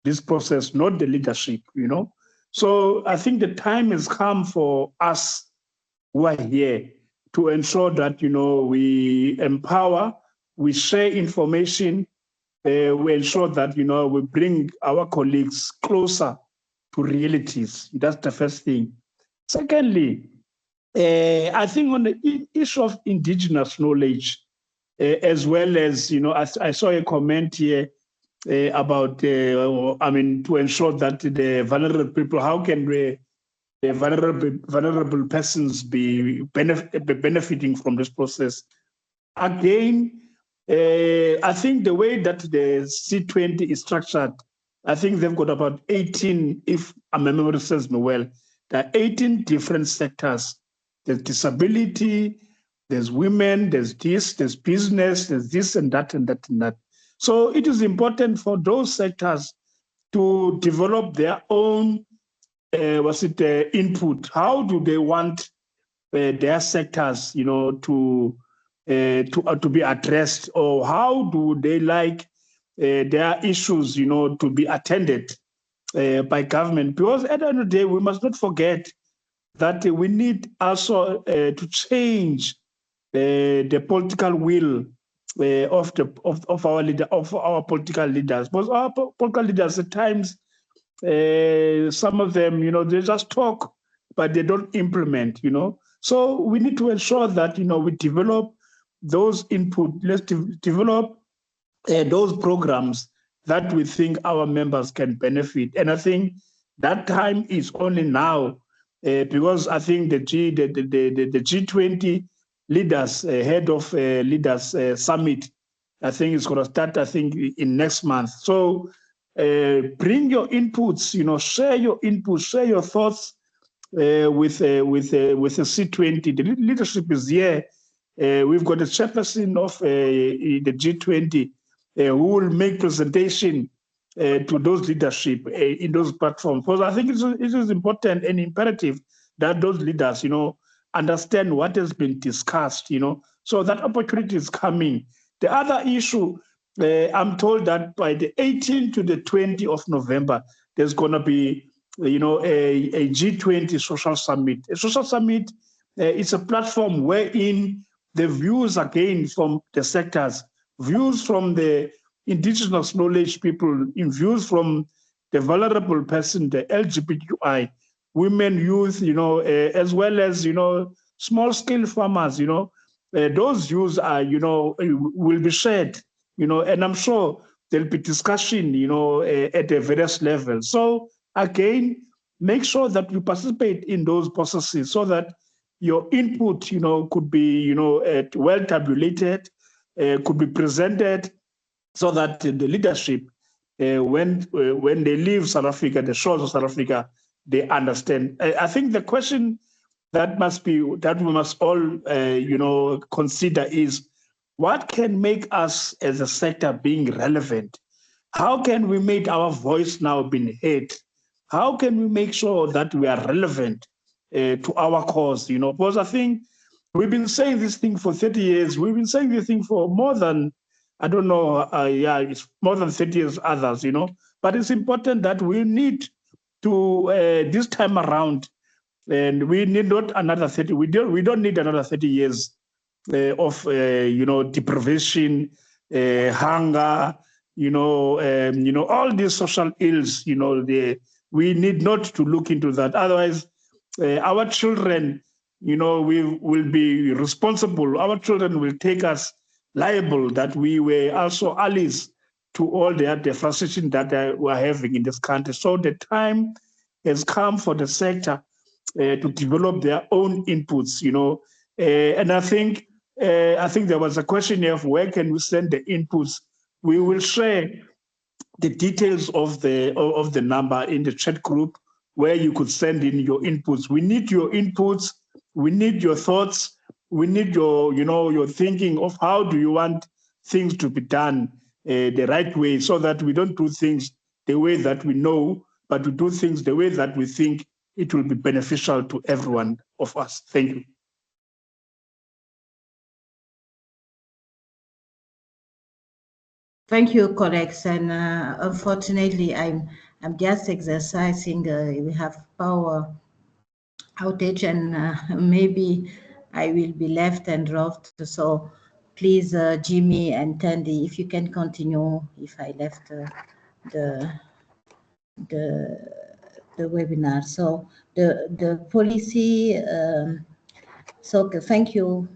this process, not the leadership, So I think the time has come for us who are here to ensure that, we empower, we share information, we ensure that, we bring our colleagues closer to realities. That's the first thing. Secondly, I think on the issue of indigenous knowledge, as well as, I saw a comment here about, to ensure that the vulnerable people, how can the vulnerable persons be benefiting from this process? Again, I think the way that the C20 is structured, I think they've got about 18, if my memory serves me well, there are 18 different sectors. There's disability, there's women, there's this, there's business, there's this and that and that and that. So it is important for those sectors to develop their own input. How do they want their sectors, to be addressed, or how do they like their issues, to be attended by government? Because at the end of the day, we must not forget that we need also to change the political will of our political leaders. Because our political leaders at times, some of them, they just talk, but they don't implement. So we need to ensure that we develop those input. Let's develop those programs that we think our members can benefit. And I think that time is only now, because I think the G20 leaders, head of leaders summit, I think it's going to start, I think, in next month. So bring your inputs, share your inputs, share your thoughts with the C20. The leadership is here. We've got a chairperson of the G20 who will make presentation to those leadership in those platforms. Because I think it is important and imperative that those leaders, understand what has been discussed, so that opportunity is coming. The other issue, I'm told that by the 18th to the 20th of November, there's going to be a G20 social summit. A social summit is a platform wherein the views again from the sectors, views from the indigenous knowledge people, in views from the vulnerable person, the LGBTQI, women, youth, as well as, small scale farmers, those views are, will be shared, and I'm sure there'll be discussion, at the various levels. So again, make sure that you participate in those processes so that your input, could be, well tabulated, could be presented, so that the leadership, when they leave South Africa, the shores of South Africa, they understand. I think the question that we must all, consider is, what can make us as a sector being relevant? How can we make our voice now being heard? How can we make sure that we are relevant to our cause? Because I think we've been saying this thing for 30 years. We've been saying this thing for more than, I don't know, it's more than 30 years others, But it's important that we need to, this time around, and we need not another 30, we don't need another 30 years of, deprivation, hunger, all these social ills, we need not to look into that. Otherwise, our children, we will be responsible. Our children will take us liable that we were also allies to all the frustration that we're having in this country. So the time has come for the sector to develop their own inputs, and I think there was a question here of where can we send the inputs. We will share the details of the number in the chat group where you could send in your inputs. We need your inputs. We need your thoughts. We need your thinking of how do you want things to be done the right way, so that we don't do things the way that we know, but we do things the way that we think it will be beneficial to everyone of us. Thank you. Thank you, colleagues. And unfortunately, I'm just exercising. We have power outage, and maybe I will be left and dropped. So please, Jimmy and Tandy, if you can continue. If I left the webinar, so the policy. So thank you,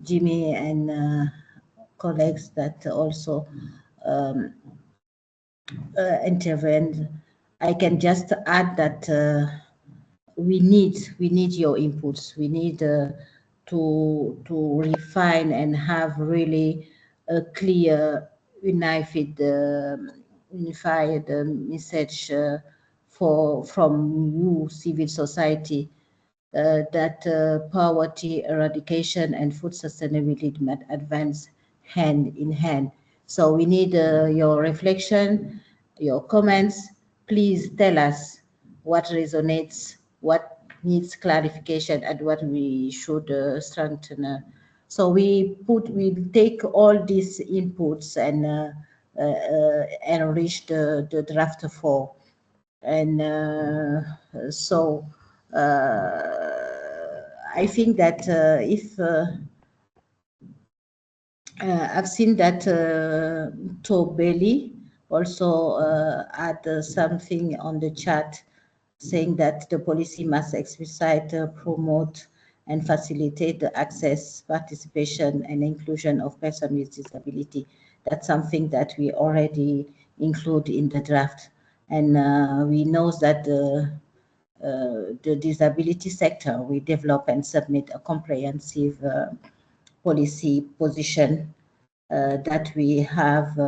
Jimmy and colleagues that also intervened. I can just add that we need your inputs. We need to refine and have really a clear, unified message from you, civil society, that poverty eradication and food sustainability must advance hand in hand. So we need your reflection, your comments. Please tell us what resonates, what needs clarification, and what we should strengthen. So we take all these inputs and enrich the draft 4. And so I think that if I've seen that Tobeli also had something on the chat saying that the policy must explicite, promote, and facilitate the access, participation, and inclusion of persons with disability. That's something that we already include in the draft. And we know that the disability sector, we develop and submit a comprehensive policy position that we have,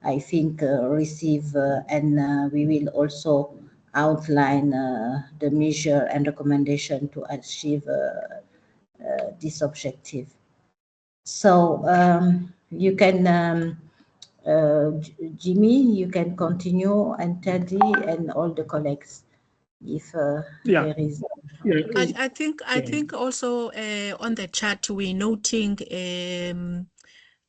I think, received, and we will also outline the measure and recommendation to achieve this objective. So you can, Jimmy, you can continue, and Teddy and all the colleagues, if there is. I think also on the chat we're noting,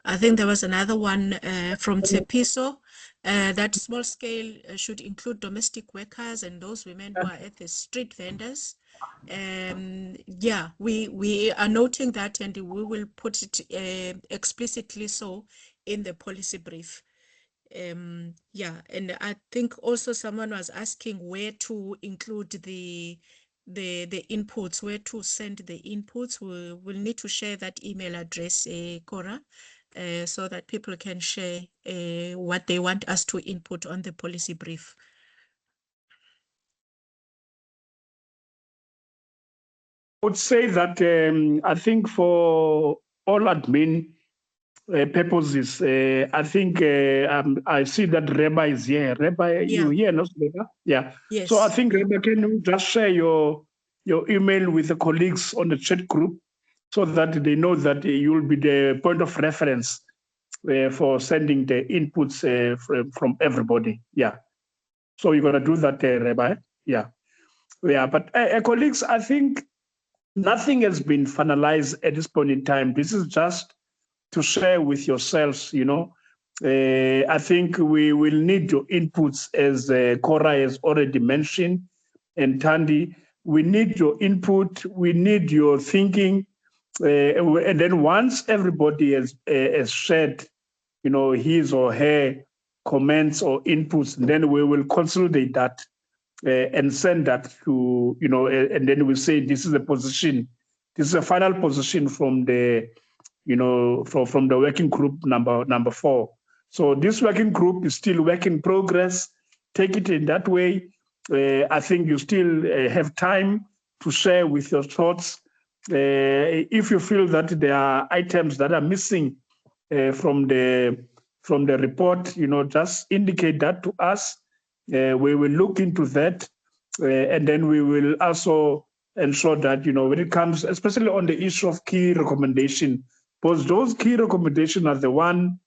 I think there was another one from Tepiso, that small scale should include domestic workers and those women who are at the street vendors. Yeah, we are noting that, and we will put it explicitly so in the policy brief. Yeah, and I think also someone was asking where to include the inputs, where to send the inputs. We'll need to share that email address, Cora, so that people can share what they want us to input on the policy brief. I would say that I think for all admin purposes, I think I see that Reba is here. Reba, you here, no, Reba? Yeah. Yes. So I think, Reba, can you just share your email with the colleagues on the chat group so that they know that you'll be the point of reference for sending the inputs from everybody. Yeah. So you're going to do that, Reba? Yeah. Yeah. But colleagues, I think nothing has been finalized at this point in time. This is just to share with yourselves, you know. I think we will need your inputs, as Cora has already mentioned, and Tandy. We need your input. We need your thinking. And then once everybody has shared, you know, his or her comments or inputs, then we will consolidate that and send that to, you know, and then we say this is a position, this is a final position from the, you know, from the working group number 4. So this working group is still work in progress. Take it in that way. I think you still have time to share with your thoughts. If you feel that there are items that are missing from the report, you know, just indicate that to us. We will look into that, and then we will also ensure that, you know, when it comes, especially on the issue of key recommendation, because those key recommendations are the one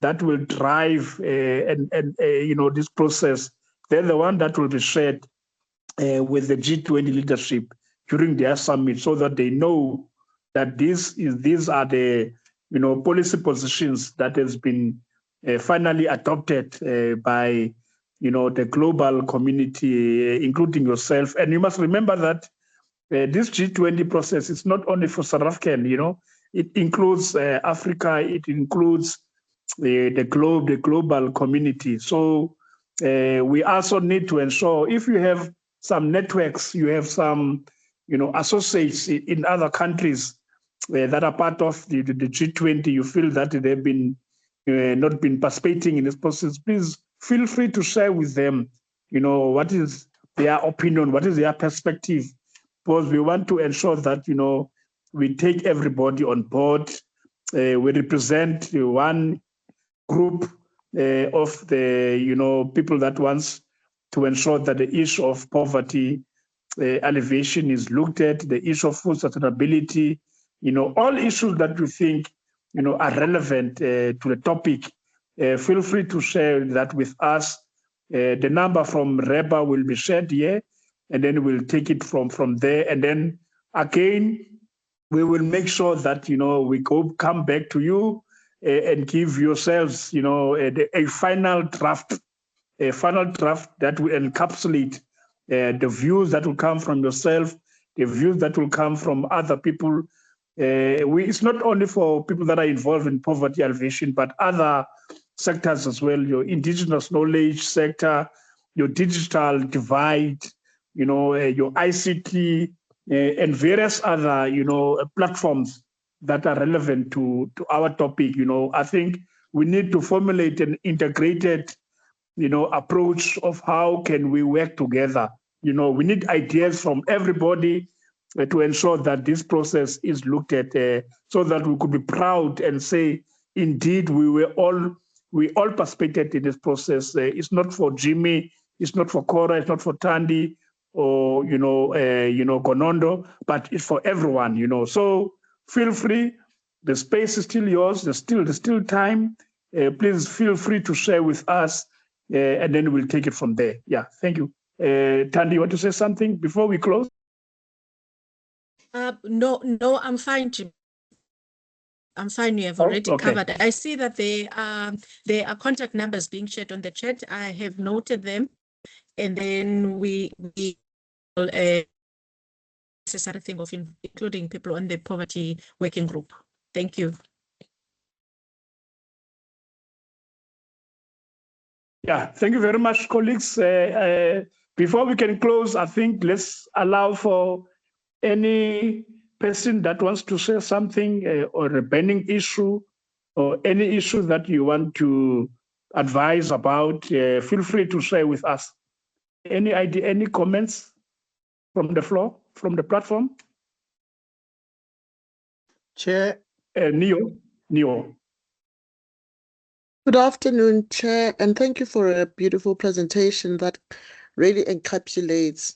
that will drive you know, this process. They're the one that will be shared with the G20 leadership during their summit, so that they know that these are the, you know, policy positions that has been finally adopted by, you know, the global community, including yourself. And you must remember that this G20 process is not only for South African, you know, it includes Africa, it includes the global community. So we also need to ensure, if you have some networks, you have some, you know, associates in other countries that are part of the G20, you feel that they've been not been participating in this process, please feel free to share with them, you know, what is their opinion, what is their perspective, because we want to ensure that, you know, we take everybody on board. We represent one group of the, you know, people that wants to ensure that the issue of poverty alleviation is looked at, the issue of food sustainability, you know, all issues that you think, you know, are relevant to the topic. Feel free to share that with us. The number from Reba will be shared here, and then we'll take it from there. And then again, we will make sure that, you know, we come back to you and give yourselves, you know, a final draft that will encapsulate the views that will come from yourself, the views that will come from other people It's not only for people that are involved in poverty alleviation, but other sectors as well, your indigenous knowledge sector, your digital divide, your ICT, and various other, platforms that are relevant to our topic. I think we need to formulate an integrated, approach of how can we work together. We need ideas from everybody to ensure that this process is looked at, so that we could be proud and say, indeed, we all participated in this process. It's not for Jimmy, it's not for Cora, it's not for Tandy or Gonondo, but it's for everyone. So feel free. The space is still yours. There's still time. Please feel free to share with us, and then we'll take it from there. Yeah, thank you. Tandy, you want to say something before we close? No, I'm fine, Jim. I'm fine. You have already covered. I see that there are contact numbers being shared on the chat. I have noted them, and then we will necessary thing of including people on the poverty working group. Thank you. Yeah, thank you very much, colleagues. Before we can close, I think let's allow for any person that wants to say something or a burning issue or any issue that you want to advise about. Feel free to share with us. Any idea, any comments from the floor, from the platform? Chair. Neo. Good afternoon, Chair, and thank you for a beautiful presentation that really encapsulates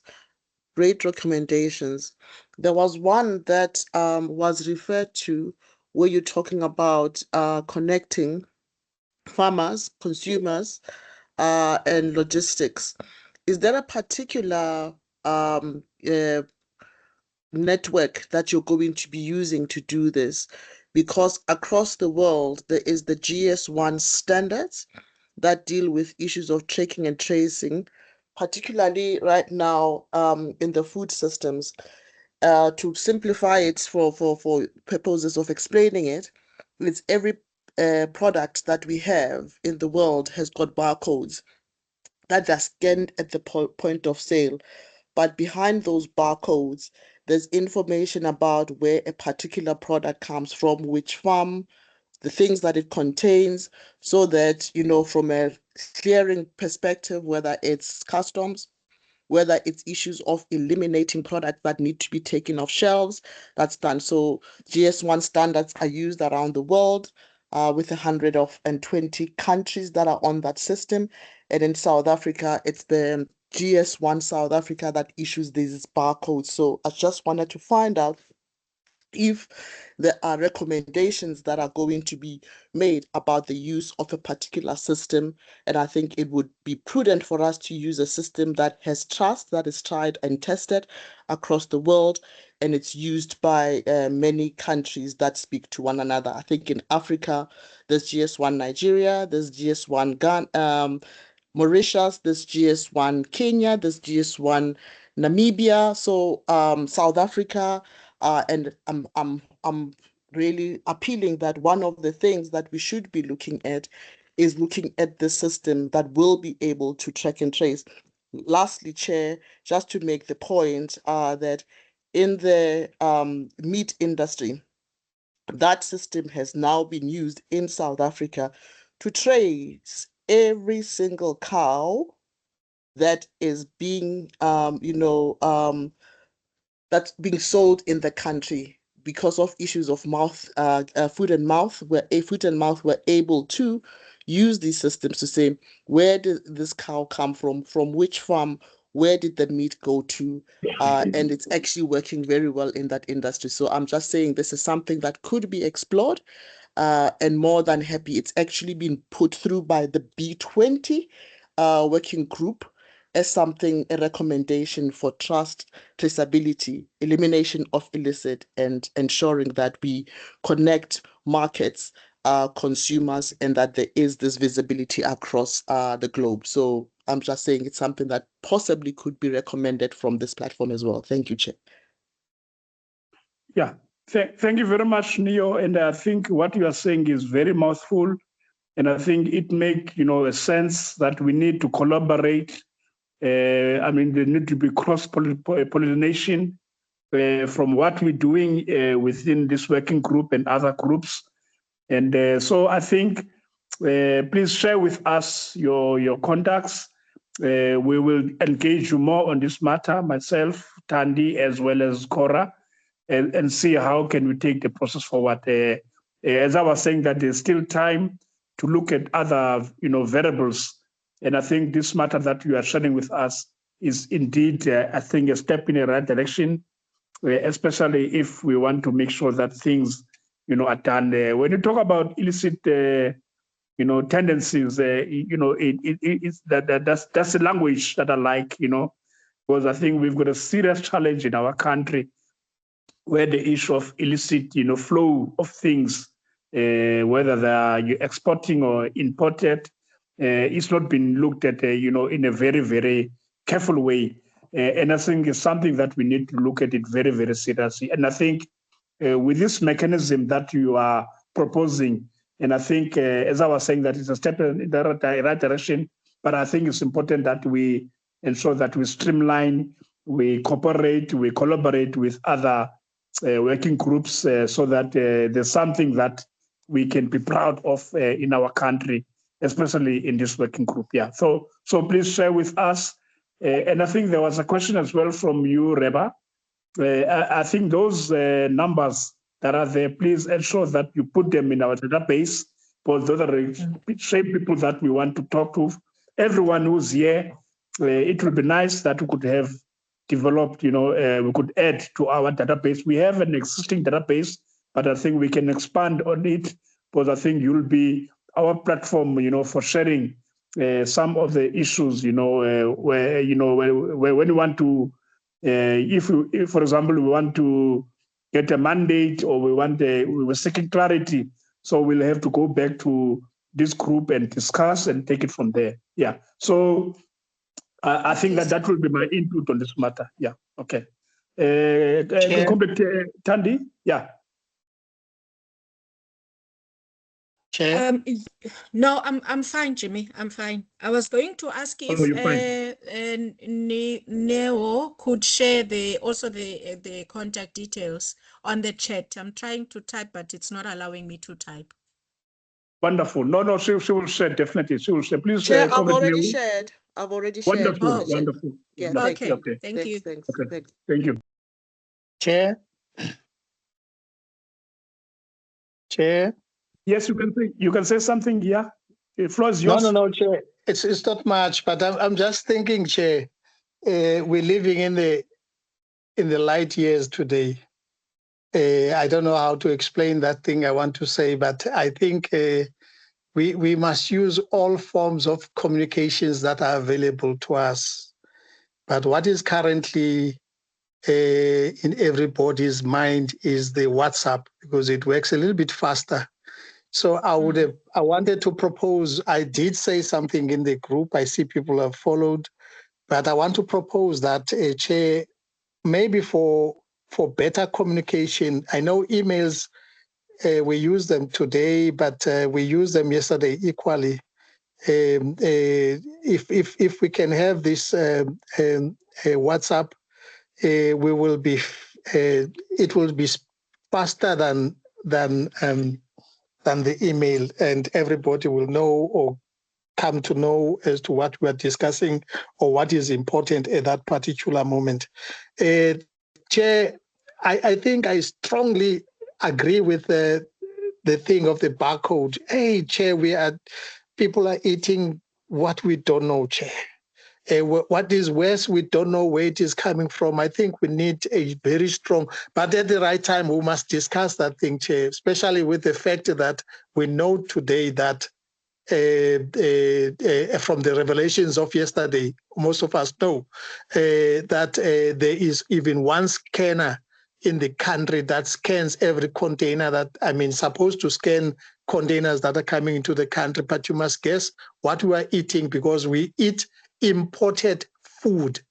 great recommendations. There was one that was referred to where you're talking about connecting farmers, consumers, and logistics. Is there a particular network that you're going to be using to do this? Because across the world, there is the GS1 standards that deal with issues of tracking and tracing, particularly right now in the food systems. To simplify it for purposes of explaining it, it's every product that we have in the world has got barcodes that are scanned at the point of sale. But behind those barcodes, there's information about where a particular product comes from, which farm, the things that it contains, so that, from a clearing perspective, whether it's customs, whether it's issues of eliminating products that need to be taken off shelves, that's done. So GS1 standards are used around the world with 120 countries that are on that system. And in South Africa, it's the GS1 South Africa that issues these barcodes. So I just wanted to find out if there are recommendations that are going to be made about the use of a particular system. And I think it would be prudent for us to use a system that has trust, that is tried and tested across the world, and it's used by many countries that speak to one another. I think in Africa, there's GS1 Nigeria, there's GS1 Ghana, Mauritius, there's GS1 Kenya, there's GS1 Namibia, so South Africa, and I'm really appealing that one of the things that we should be looking at is looking at the system that will be able to track and trace. Lastly, Chair, just to make the point that in the meat industry, that system has now been used in South Africa to trace every single cow that is being, that's being sold in the country because of issues of food and mouth, where food and mouth were able to use these systems to say, where did this cow come from which farm, where did the meat go to? And it's actually working very well in that industry. So I'm just saying this is something that could be explored, and more than happy. It's actually been put through by the B20 working group as something, a recommendation for trust, traceability, elimination of illicit, and ensuring that we connect markets, consumers, and that there is this visibility across the globe. So I'm just saying it's something that possibly could be recommended from this platform as well. Thank you, Chair. Yeah, Thank you very much, Neo. And I think what you are saying is very mouthful. And I think it makes, a sense that we need to collaborate. I mean, there need to be cross-pollination from what we're doing within this working group and other groups. And so I think, please share with us your contacts. We will engage you more on this matter, myself, Tandy, as well as Cora, and see how can we take the process forward. As I was saying, that there's still time to look at other, variables. And I think this matter that you are sharing with us is indeed, I think, a step in the right direction, especially if we want to make sure that things, are done. When you talk about illicit, tendencies, it's that's the language that I like, because I think we've got a serious challenge in our country where the issue of illicit, flow of things, whether they are exporting or imported, it's not been looked at, in a very, very careful way. And I think it's something that we need to look at it very, very seriously. And I think with this mechanism that you are proposing, and I think, as I was saying, that it's a step in the right direction, but I think it's important that we ensure that we streamline, we cooperate, we collaborate with other working groups so that there's something that we can be proud of in our country, especially in this working group. Yeah. So please share with us. And I think there was a question as well from you, Reba. I think those numbers that are there, please ensure that you put them in our database, because those are the same people that we want to talk to. Everyone who's here, it would be nice that we could have developed, we could add to our database. We have an existing database, but I think we can expand on it, because I think you'll be our platform, for sharing some of the issues, where, when you want to, if, for example, we want to get a mandate or we were seeking clarity, so we'll have to go back to this group and discuss and take it from there. Yeah. So I think that will be my input on this matter. Yeah. Okay. Tandy? Yeah. Chair? No, I'm fine, Jimmy. I'm fine. I was going to ask if Neo could share the contact details on the chat. I'm trying to type, but it's not allowing me to type. Wonderful. No, she will share, definitely. She will share. Please share. I've already shared. Wonderful, Oh. wonderful. Yeah, okay. Okay. Thank you. Thanks. Thank you. Chair? Chair? Yes, you can say something. Yeah, the floor is yours. No, Chair. It's not much, but I'm just thinking, Chair. We're living in the light years today. I don't know how to explain that thing I want to say, but I think we must use all forms of communications that are available to us. But what is currently in everybody's mind is the WhatsApp, because it works a little bit faster. So I wanted to propose, I did say something in the group, I see people have followed, but I want to propose that, Chair, maybe for better communication, I know emails, we use them today, but we used them yesterday equally. If we can have this WhatsApp, it will be faster than the email, and everybody will know or come to know as to what we are discussing or what is important at that particular moment. Chair, I think I strongly agree with the thing of the barcode. Hey, Chair, people are eating what we don't know, Chair. What is worse, we don't know where it is coming from. I think we need a very strong, but at the right time, we must discuss that thing, Chair, especially with the fact that we know today that from the revelations of yesterday, most of us know that there is even one scanner in the country that scans every container supposed to scan containers that are coming into the country, but you must guess what we are eating, because we eat imported food.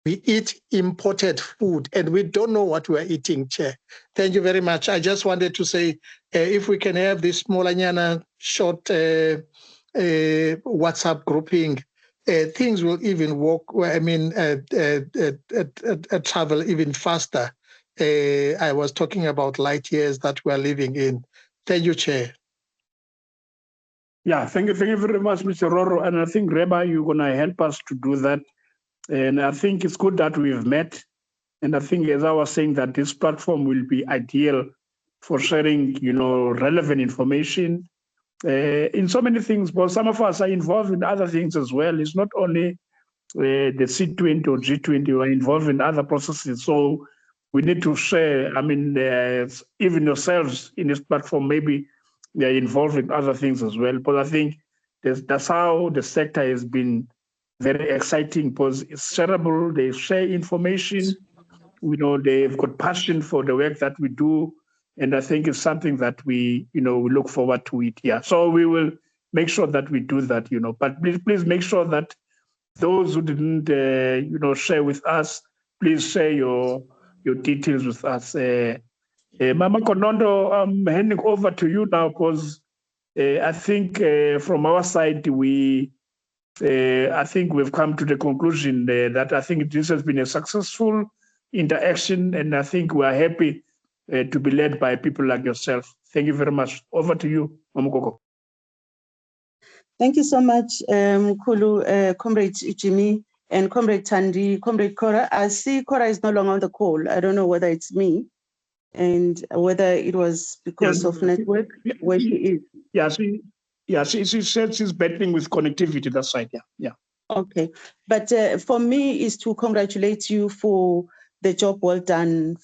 We eat imported food and we don't know what we're eating, Chair. Thank you very much. I just wanted to say, if we can have this Molanyana short WhatsApp grouping, things will even work, travel even faster. I was talking about light years that we're living in. Thank you, Chair. Yeah, thank you very much, Mr. Roro. And I think, Reba, you're going to help us to do that. And I think it's good that we've met. And I think, as I was saying, that this platform will be ideal for sharing, relevant information in so many things. But some of us are involved in other things as well. It's not only the C20 or G20, we're involved in other processes. So we need to share. I mean, even yourselves in this platform, maybe they're involved in other things as well. But I think that's how the sector has been very exciting, because it's shareable. They share information. They've got passion for the work that we do. And I think it's something that we look forward to it here. So we will make sure that we do that, but please make sure that those who didn't, share with us, please share your details with us. Mama Konondo, I'm handing over to you now, because I think from our side, I think we've come to the conclusion that I think this has been a successful interaction, and I think we are happy to be led by people like yourself. Thank you very much. Over to you, Mama Koko. Thank you so much, Kulu, Comrade Jimmy, and Comrade Tandi, Comrade Cora. I see Cora is no longer on the call. I don't know whether it's me and whether it was because of network where she is. She said she's battling with connectivity that side. Yeah. Okay, but for me is to congratulate you for the job well done,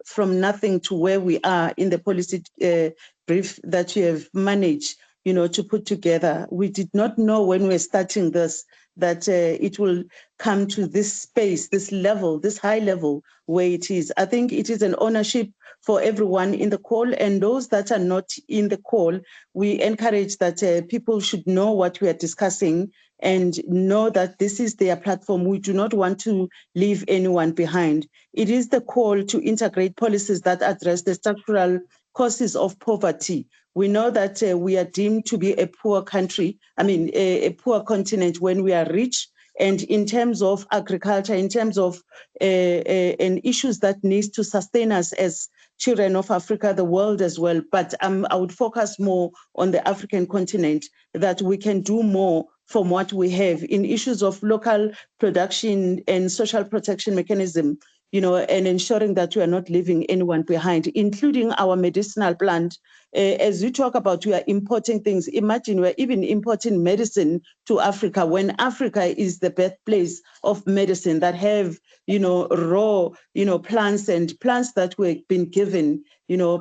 from nothing to where we are in the policy brief that you have managed, to put together. We did not know when we were starting this that it will come to this space, this level, this high level where it is. I think it is an ownership for everyone in the call, and those that are not in the call, we encourage that people should know what we are discussing and know that this is their platform. We do not want to leave anyone behind. It is the call to integrate policies that address the structural causes of poverty. We know that we are deemed to be a poor country, a poor continent when we are rich. And in terms of agriculture, in terms of and issues that needs to sustain us as children of Africa, the world as well. But I would focus more on the African continent, that we can do more from what we have in issues of local production and social protection mechanism, and ensuring that we are not leaving anyone behind, including our medicinal plant. As you talk about, we are importing things. Imagine we're even importing medicine to Africa when Africa is the birthplace of medicine that have, raw, plants and plants that were been given,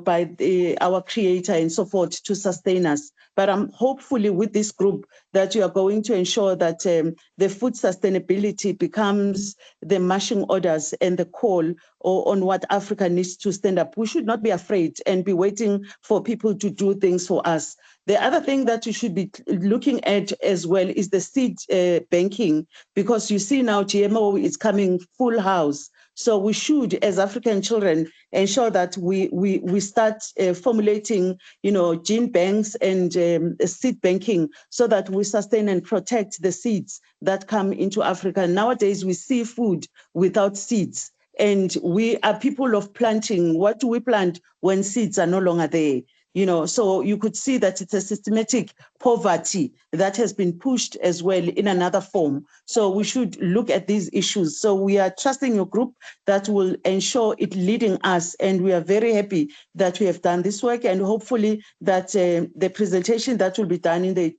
by our creator and so forth to sustain us. But I'm hopefully with this group that you are going to ensure that the food sustainability becomes the marching orders and the call on what Africa needs to stand up. We should not be afraid and be waiting for people to do things for us. The other thing that you should be looking at as well is the seed banking, because you see now GMO is coming full house. So we should, as African children, ensure that we start formulating, gene banks and seed banking, so that we sustain and protect the seeds that come into Africa. Nowadays, we see food without seeds, and we are people of planting. What do we plant when seeds are no longer there? So you could see that it's a systematic poverty that has been pushed as well in another form. So we should look at these issues. So we are trusting your group that will ensure it leading us. And we are very happy that we have done this work, and hopefully that the presentation that will be done in the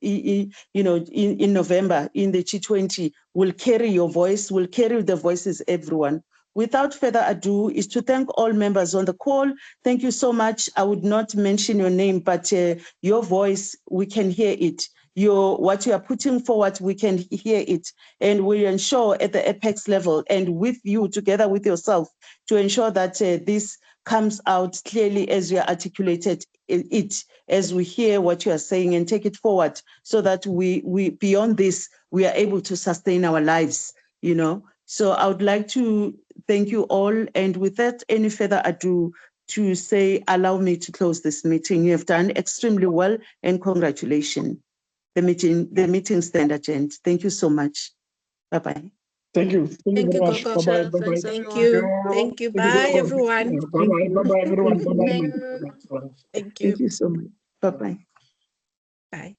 in November in the G20 will carry your voice, will carry the voices everyone. Without further ado, is to thank all members on the call. Thank you so much. I would not mention your name, but your voice, we can hear it. What you are putting forward, we can hear it. And we ensure at the apex level and with you, together with yourself, to ensure that this comes out clearly as you articulated it, as we hear what you are saying, and take it forward, so that we beyond this, we are able to sustain our lives, So I would like to thank you all. And without any further ado, to say, allow me to close this meeting. You have done extremely well, and congratulations. The meeting stand adjourned. Thank you so much. Bye-bye. Thank you. Thank you Thank very you, much. Gogo. Bye-bye. Bye-bye. Thank you. Thank you. Bye, everyone. Bye-bye. Bye-bye, everyone. Thank you. Bye-bye. Thank you. Thank you so much. Bye-bye. Bye.